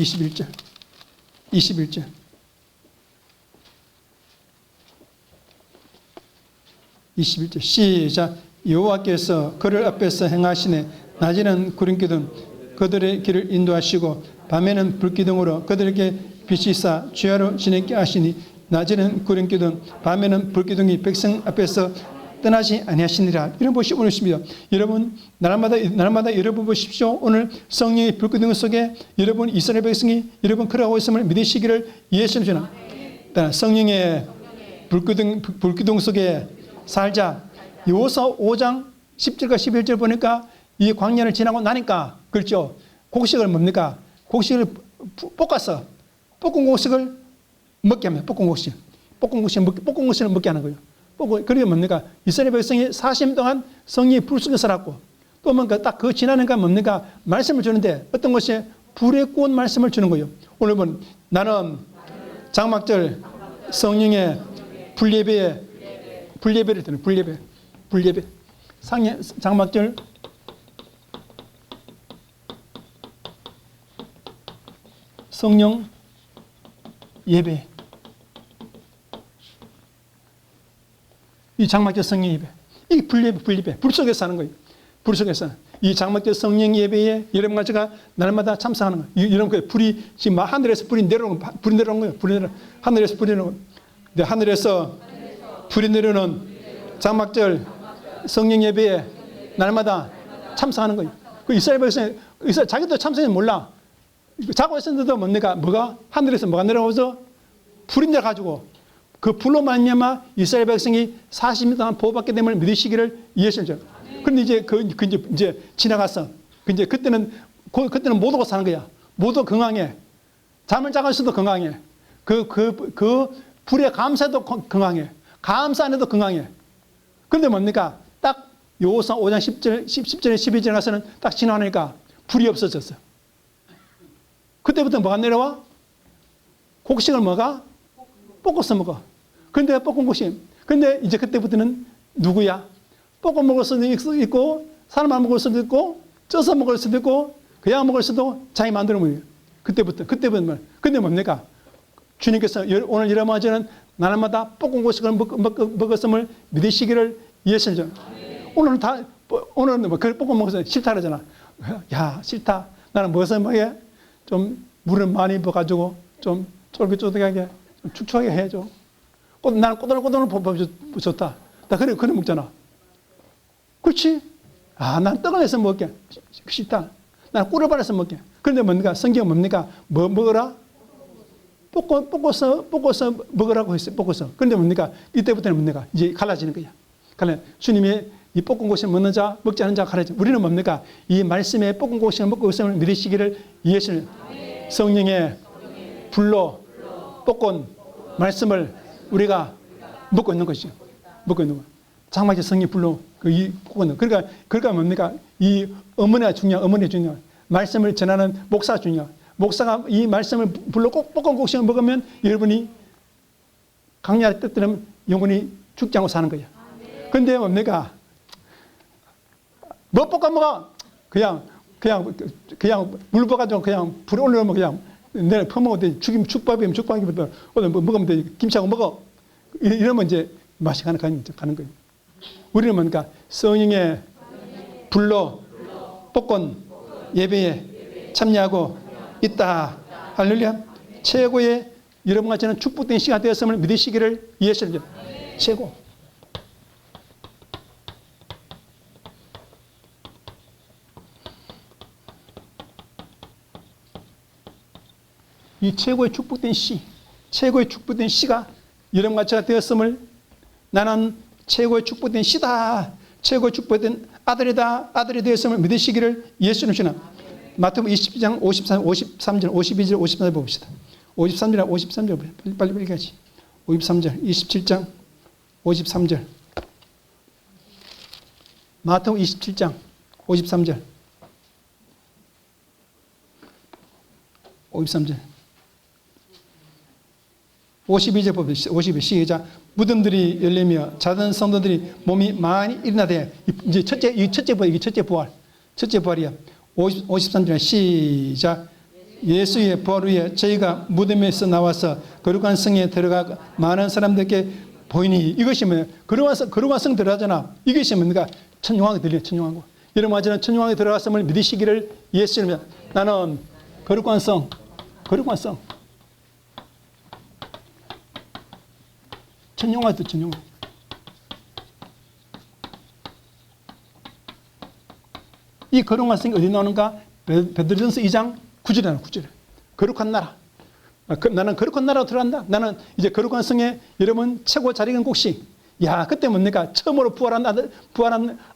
시작. 여호와께서 그들 앞에서 행하시네. 낮에는 구름기둥 그들의 길을 인도하시고 밤에는 불기둥으로 그들에게 빛이사 주야로 지내게 하시니 낮에는 구름기둥 밤에는 불기둥이 백성 앞에서 떠나지 아니하시니라. 이런 것이 오늘 있습니다. 여러분 날마다 여러분 보십시오. 오늘 성령의 불기둥 속에 여러분 이스라엘 백성이 여러분 걸어가고 있음을 믿으시기를 예수님 주나. 성령의 불기둥 속에 살자. 여호수아 5장 10절과 11절 보니까 이 광야를 지나고 나니까 그렇죠. 곡식을 뭡니까? 곡식을 볶아서 볶은 곡식을 먹게 합니다. 볶은 곡식을 먹게 하는 거예요. 그게 뭡니까? 이스라엘 백성이 40년 동안 성령의 불 속에 살았고 또 뭔가 딱 그 지나니까 뭡니까? 말씀을 주는데 어떤 것이 불에 구운 말씀을 주는 거예요. 오늘 본 나는 장막절 성령의 불예배를 드는 불예배 장막절 성령 예배. 이 장막절 성령 예배. 이 불예배. 불 속에서 하는 거예요. 불 속에서. 이 장막절 성령 예배에 여러분과 제가 날마다 참석하는 거예요. 여러분, 불이 지금 하늘에서 불이 내려오는 거예요. 하늘에서 불이 내려오는 거예요. 하늘에서 불이 내려오는 장막절 성령 예배에 날마다 참석하는 거예요. 그 이스라엘 백성이 자기도 참석인지 몰라. 자고 있었는데도 뭐가 하늘에서 뭐가 내려오면서 불이 내려가지고 그 불로 말미암아 이스라엘 백성이 40년 동안 보호받게 됨을 믿으시기를 예수님. 그런데 이제 지나갔어. 그때는 못 오고 사는 거야. 모두 건강해. 잠을 자고 있어도 건강해. 그 불에 감사해도 건강해. 감사 안 해도 건강해. 그런데 뭡니까? 딱 여호수아 5장 10절에 12절에 가서는 딱 지나가니까 불이 없어졌어. 그때부터 뭐가 내려와? 곡식을 볶아서 먹어. 그런데 볶은 곡식. 근데 이제 그때부터는 누구야? 볶아 먹을 수도 있고, 삶아 먹을 수도 있고, 쪄서 먹을 수도 있고, 그냥 먹을 수도 자기 마음대로 먹어요. 그때부터 근데 뭡니까? 주님께서 오늘 여러분께서는 날마다 볶은 곡식을 먹었음을 믿으시기를 예수님. 오늘은 그 볶아 먹어서 싫다 그러잖아. 야, 싫다. 나는 무엇을 먹게? 좀 물을 많이 부어가지고 좀 쫄깃쫄깃하게 좀 축축하게 해줘. 나는 꼬들꼬들 볶음밥 좋다. 나 그래 먹잖아. 그렇지? 난 떡을 내서 먹게. 싫다. 난 꿀을 발라서 먹게. 그런데 뭡니까? 성경은 뭡니까? 뭐 먹어라? 볶아서 먹으라고 했어요. 볶아서. 그런데 뭡니까? 이때부터는 뭡니까? 이제 갈라지는 거야. 주님이 이 볶은 고식을 먹는 자, 먹지 않는 자가 갈라지. 우리는 뭡니까? 이 말씀에 볶은 고식을 먹고 있음을 믿으시기를 예수는 성령의 불로 볶은 말씀을 우리가 먹고 있는 것이죠. 먹고 있는 거. 장막의 성령 불로 이 볶은. 그러니까 뭡니까? 이 어머니가 중요. 말씀을 전하는 목사가 중요. 목사가 이 말씀을 불로 꼭 볶은 곡식을 먹으면 여러분이 강렬하게 뜻들으면 영혼이 죽지 않고 사는 거야. 근데 뭡니까? 뭐 볶아 먹어? 그냥 물 부어가지고 그냥 불에 올려놓으면 그냥 내일 퍼먹어도 돼. 죽밥이면 죽밥이면 오늘 뭐 먹으면 돼. 김치하고 먹어. 이러면 이제 맛이 가는 거예요. 우리는 뭡니까? 성령의 불로 볶은 예배에 참여하고 있다. 할렐루야. 최고의 여러분과 저는 축복된 시간 되었음을 믿으시기를 예수님. 최고. 이 최고의 축복된 시가 여러분과 제가 되었음을 나는 최고의 축복된 시다. 최고의 축복된 아들이 되었음을 믿으시기를 예수님 주나. 마태복음 20장 53절 52절 54절 봅시다. 53절 53절 빨리 가지. 53절 27장 53절 마태복음 27장 53절 52절 52절 시작. 무덤들이 열리며 자던 성도들이 몸이 많이 일어나되 이제 첫째 부활이야. 53절 시작. 예수의 부활 후에 저희가 무덤에서 나와서 거룩한 성에 들어가 많은 사람들께 보이니 이것이 뭐예요? 거룩한 성 들어가잖아. 이것이 뭡니까? 천용왕이 들려요. 천용왕. 여러분 저는 천용왕에 들어갔음을 믿으시기를 예수님. 나는 거룩한 성 천용왕. 이 거룩한 성이 어디 나오는가? 베드로전서 2장 9절에 나와. 9절에. 거룩한 나라. 나는 거룩한 나라로 들어간다. 나는 이제 거룩한 성에 여러분 최고 잘 익은 곡식. 야, 그때 뭡니까? 처음으로 부활한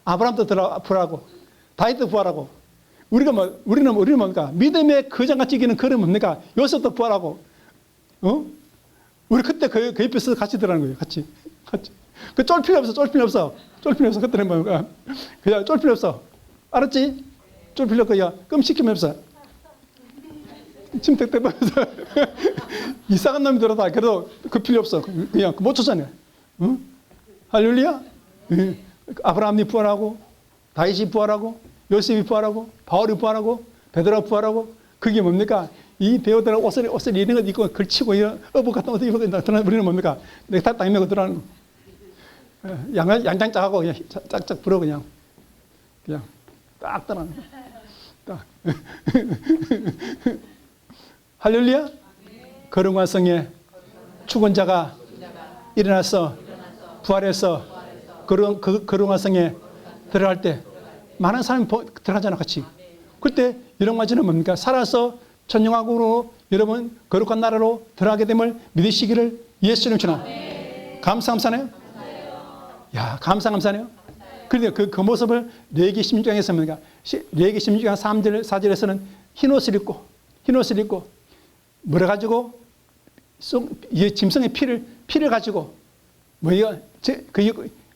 아브라함도 부활하고 다윗도 부활하고 우리는 뭡니까? 믿음의 거장같이 이기는 그런 뭡니까? 요셉도 부활하고 우리 그때 그 옆에서 같이 들어가는 거예요. 같이. 그 쫄 필요 없어. 그때는 뭡니까? 그냥 쫄 필요 없어. 알았지? 쫄 필요 없고, 끔찍히면 없어. 침대 때면서 이상한 놈이 들어다. 그래도 그 필요 없어. 그냥 못 쫓아내. 응? 할렐루야? 아브라함이 부활하고, 다윗이 부활하고, 요셉이 부활하고, 바울이 부활하고, 베드로가 부활하고, 그게 뭡니까? 이 배우들은 옷을 이런 것 입고 걸치고, 어부 같은 옷을 입고 들어가는 우리는 뭡니까? 넥타이 딱 메고 들어가는 거. 양장 짜고, 그냥 짝짝 불어, 그냥 딱 떠나는 거. 딱. 할렐루야? 거룩한 성에 죽은 자가 일어나서 부활해서 거룩한 성에 들어갈 때 많은 사람이 들어가잖아, 같이. 그때 이런 가지는 뭡니까? 살아서 천영왕국으로 여러분 거룩한 나라로 들어가게 됨을 믿으시기를 예수님 주나. 감사하네요. 야, 감사하네요. 그런데 그 모습을 레기 16장에서 뭡니까? 레기 16장 3절, 4절에서는 흰 옷을 입고 뭐라 가지고 짐승의 피를 가지고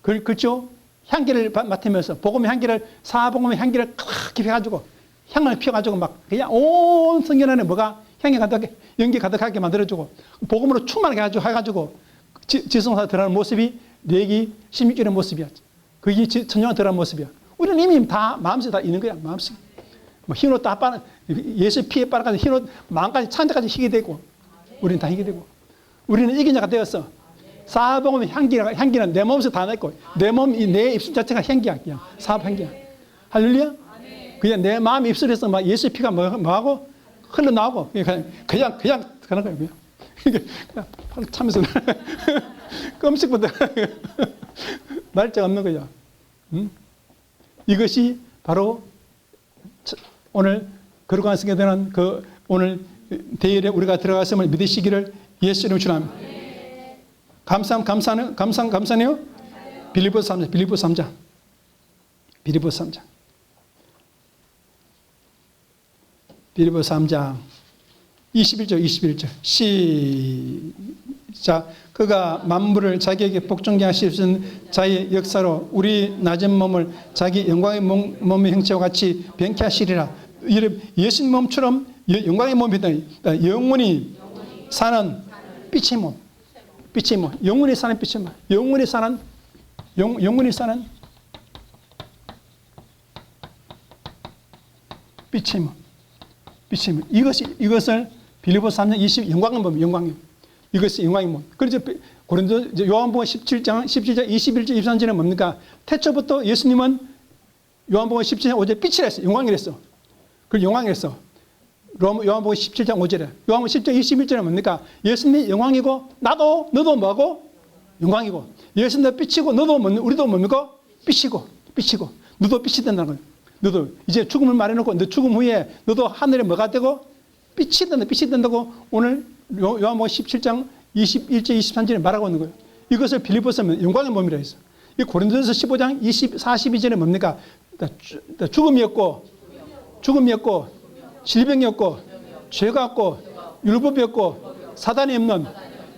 그렇죠? 향기를 맡으면서 복음의 향기를 사복음의 향기를 크게 해가지고 향을 피워가지고 막 그냥 온 성전 안에 뭐가 향이 가득하게 연기 가득하게 만들어주고 복음으로 충만하게 해가지고 지성사 들어가는 모습이 레기 16절의 모습이야. 그게 천년왕 들어가는 모습이야. 우리는 이미 다 마음속에 다 있는 거야. 마음속에. 뭐 흰옷 다 빠는 예수 피에 빨아가지고 흰옷 마음까지 창자까지 희게 되고 우리는 다 희게 되고 우리는 이긴 자가 되었어. 사복음의 향기는 내 몸에서 다 냈고 내 입술 자체가 향기야. 그냥 사복 향기야. 할렐루야. 그냥 내 마음 입술에서 막 예수 피가 뭐하고 흘러나오고 그냥 가는 거야. 그냥 참면서 끔찍부터 말자가 없는 거예요. 이것이 바로 오늘 거룩한 성에 대한 그 오늘 대열에 우리가 들어갔음을 믿으시기를 예수 이름으로 축원합니다. 감사네요. 빌립보서 3장. 빌립보서 3장 21절 시작. 그가 만물을 자기에게 복종케 하시는 자의 역사로 우리 낮은 몸을 자기 영광의 몸의 형체와 같이 변케 하시리라. 예수님 몸처럼 영광의 몸이다. 영원히 사는 빛의 몸. 영원히 사는 빛의 몸. 영원히 사는 빛의 몸. 이것을 빌립보서 3장 20 영광의 몸, 이것이 영광의 몸. 그래서 고린도 요한복음 17장 21절 23절은 뭡니까? 태초부터 예수님은 요한복음 17장 5절에 빛이라 했어. 영광이랬어. 그 영광이랬어. 요한복음 17장 5절에. 요한복음 10장 21절은 뭡니까? 예수님이 영광이고 너도 뭐고? 영광이고. 예수님도 빛이고 우리도 뭡니까? 빛이고. 너도 빛이 된다는 거예요. 너도 이제 죽음을 말해놓고 너 죽음 후에 너도 하늘에 뭐가 되고? 빛이 된다고 오늘 요한복음 17장 21절 23절에 말하고 있는 거예요. 이것을 빌립보서는 영광의 몸이라 했어. 이 고린도서 15장 42절에 뭡니까? 죽음이었고 질병이었고 죄가 없고 율법이 없고 사단이 없는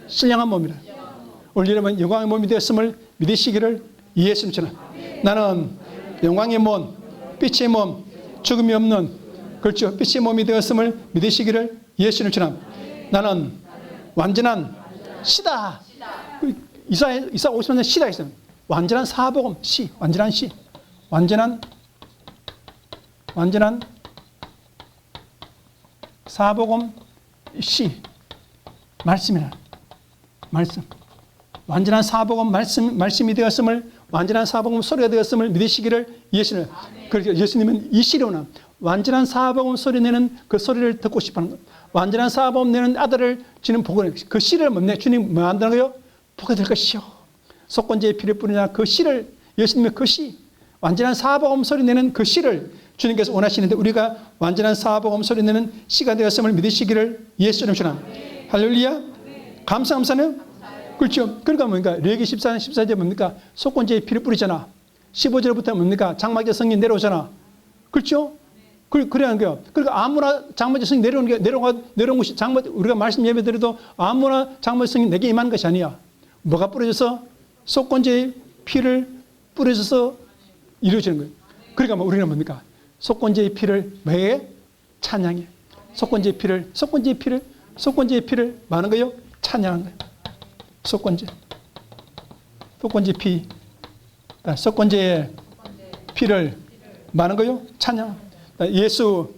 신령한 몸이라. 오늘 여러분 영광의 몸이 되었음을 믿으시기를 예수님처럼 나는 영광의 몸, 빛의 몸, 죽음이 없는 그렇죠. 빛의 몸이 되었음을 믿으시기를 예수님처럼 나는 완전한 시다. 이사 53년 시다 있어요. 완전한 사복음 시, 완전한 사복음 시, 말씀이라. 말씀. 완전한 사복음 말씀이 되었음을, 완전한 사복음 소리가 되었음을 믿으시기를 예수님. 그러니까 예수님은 이 시로는 완전한 사복음 소리 내는 그 소리를 듣고 싶어 하는 거예요. 완전한 사복음 내는 아들을 주님 보고 그 씨를 못 내. 주님 뭐 한다는 거예요? 보게 될 것이요. 속건제의 피를 뿌리나 그 씨를, 예수님의 그 씨, 완전한 사복음 소리 내는 그 씨를 주님께서 원하시는데 우리가 완전한 사복음 소리 내는 씨가 되었음을 믿으시기를 예수님 주님. 할렐루야. 감사하네. 그렇죠. 그러니까 뭡니까? 레위기 14장 14절 뭡니까? 속건제의 피를 뿌리잖아. 15절부터 뭡니까? 장막의 성이 내려오잖아. 그렇죠? 그래야 하는 거예요. 그러니까 아무나 장막의 성이 내려온 것이 우리가 말씀 예배 드려도 아무나 장막의 성이 내게 임하는 것이 아니야. 뭐가 뿌려져서? 속건제의 피를 뿌려져서 이루어지는 거예요. 그러니까 뭐 우리는 뭡니까? 속건제의 피를 뭐해? 찬양해. 속건제의 피를 많은 거예요? 찬양한 거예요. 속건제의 피를 많은 거요? 찬양. 예수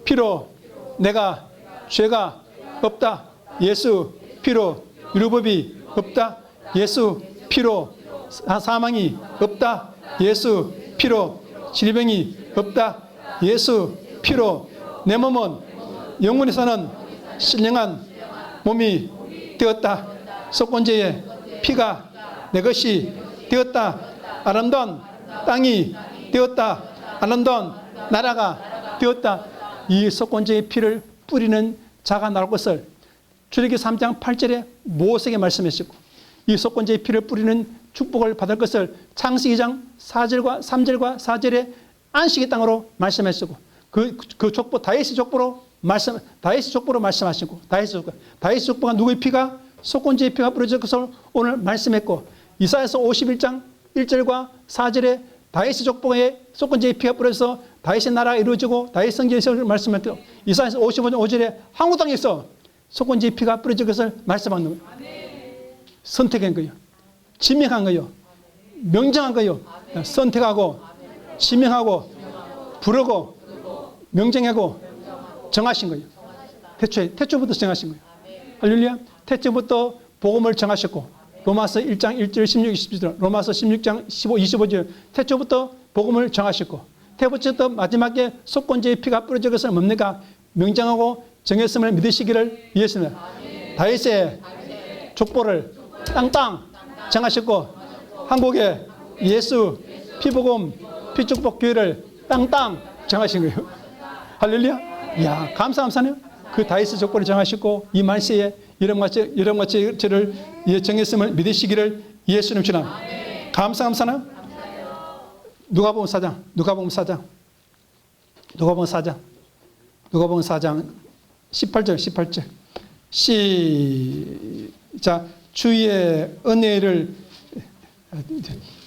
피로 내가 죄가 없다. 예수 피로 율법이 없다. 예수 피로 사망이 없다. 예수 피로 질병이 없다. 예수 피로 내 몸은 영원히 사는 신령한 몸이 되었다. 속건제의 피가 내 것이 되었다. 아름다운 땅이 되었다. 아름다운 나라가 되었다. 이 속건제의 피를 뿌리는 자가 나올 것을 출애굽기 3장 8절에 모세에게 말씀하셨고, 이 속건제의 피를 뿌리는 축복을 받을 것을 창세기 2장 4절과 3절과 4절에 안식의 땅으로 말씀하셨고, 그 족보 다윗의 족보로 말씀하시고, 다윗의 족보가 누구의 피가? 속건제의 피가 뿌려질 것을 오늘 말씀했고, 이사야서 51장 1절과 4절에 다윗의 족보에 속건제의 피가 뿌려서 다윗의 나라가 이루어지고 다윗 성전에서 말씀했고, 이사야서 55장 5절에 한국 땅에서 속건제의 피가 뿌려질 것을 말씀하는 거예요. 선택한 거예요. 지명한 거예요. 명정한 거예요. 선택하고 지명하고 부르고 명정하고 정하신 거예요. 태초부터 정하신 거예요. 할렐루야. 태초부터 복음을 정하셨고, 로마서 1장 1절 16, 20절, 로마서 16장 15, 25절 태초부터 복음을 정하셨고, 태초부터 마지막에 속건제의 피가 뿌려질 것을 뭡니까? 명정하고 정했음을 믿으시기를 예수님. 다윗의 족보를 땅땅 정하셨고, 한국의 예수 피복음 피축복 교회를 땅땅 정하신 거예요. 할렐루야. 이야, 감사하네요. 그 다이스 조건을 정하시고 이 말세에 이런 저를 정했음을 믿으시기를 예수님 주님. 감사하나요? 누가복음 4장 18절 시작. 주의 은혜를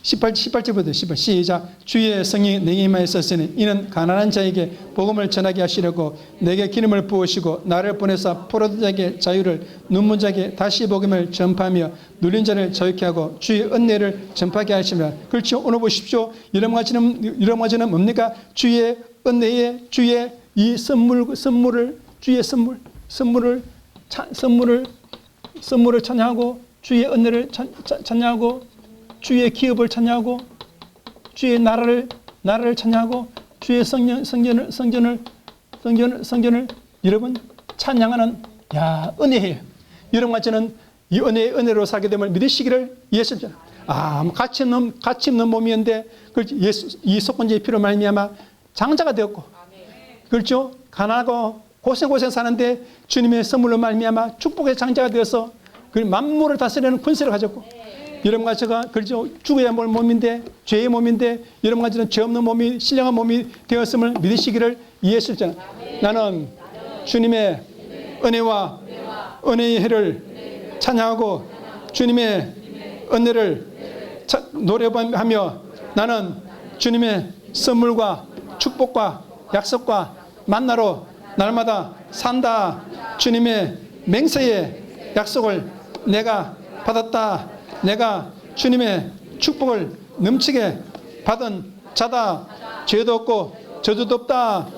18절부터 시작. 주의 성령이 내게 임하였으니 이는 가난한 자에게 복음을 전하게 하시려고 내게 기름을 부으시고 나를 보내사 포로자에게 자유를 눈먼 자에게 다시 복음을 전파하며 눌린 자를 자유케 하고 주의 은혜를 전파하게 하시며. 그렇죠. 오늘 보십시오. 이런 가지는 뭡니까? 주의 은혜에 주의 이 선물을 주의 선물을 찬양하고 주의 은혜를 찬양하고 주의 기업을 찬양하고 주의 나라를 찬양하고 주의 성전을 여러분 찬양하는 은혜예요. 여러분 같이는 이 은혜로 살게 되면 믿으시기를 예수님. 가치 없는 몸이었는데 이 속건제의 피로 말미암아 장자가 되었고, 그렇죠. 가난하고 고생 사는데 주님의 선물로 말미암아 축복의 장자가 되어서 그 만물을 다스리는 권세를 가졌고. 여러분 같이가 그렇죠. 죽어야 할 몸인데 죄의 몸인데 여러분 같이는 죄 없는 몸이 신령한 몸이 되었음을 믿으시기를 예수님. 나는 주님의 은혜와 은혜의 해를 찬양하고 주님의 은혜를 노래하며 나는 주님의 선물과 축복과 약속과 만나러 날마다 산다. 주님의 맹세의 약속을 내가 받았다. 내가 주님의 축복을 넘치게 받은 자다. 죄도 없고 저주도 없다.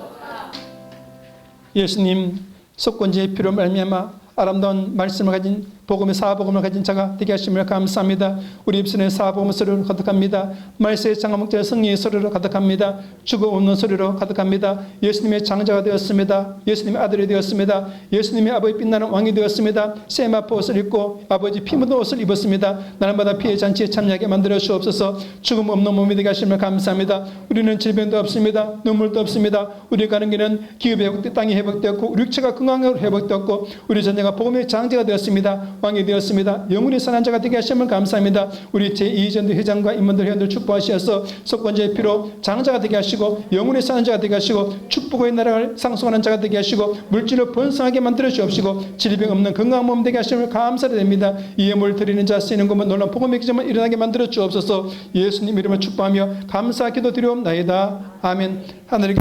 예수님 속건제의 피로 말미암아 아름다운 말씀을 가진 복음의 사복음을 가진 자가 되게 하심을 감사합니다. 우리 입술에 사복음의 소리로 가득합니다. 말세의 장화목자의 성령의 소리로 가득합니다. 죽음 없는 소리로 가득합니다. 예수님의 장자가 되었습니다. 예수님의 아들이 되었습니다. 예수님의 아버지 빛나는 왕이 되었습니다. 세마포 옷을 입고 아버지 피 묻은 옷을 입었습니다. 날마다 피의 잔치에 참여하게 만들어 주옵소서. 죽음 없는 몸이 되게 하심을 감사합니다. 우리는 질병도 없습니다. 눈물도 없습니다. 우리 가는 길은 기업이 회복되고 땅이 회복되었고 우리 육체가 건강으로 회복되었고 우리 자녀가 복음의 장자가 되었습니다. 왕이 되었습니다. 영원히 선한 자가 되게 하심을 감사합니다. 우리 제2전도 회장과 임원들 회원들 축복하시어서 속건제의 피로 장자가 되게 하시고 영원히 선한 자가 되게 하시고 축복의 나라를 상속하는 자가 되게 하시고 물질을 번성하게 만들어 주옵시고 질병 없는 건강한 몸 되게 하심을 감사드립니다. 이 예물 드리는 자 쓰이는 것만 놀라운 복음의 기적만 일어나게 만들어 주옵소서. 예수님 이름을 축복하며 감사 기도 드리옵나이다. 아멘. 하늘에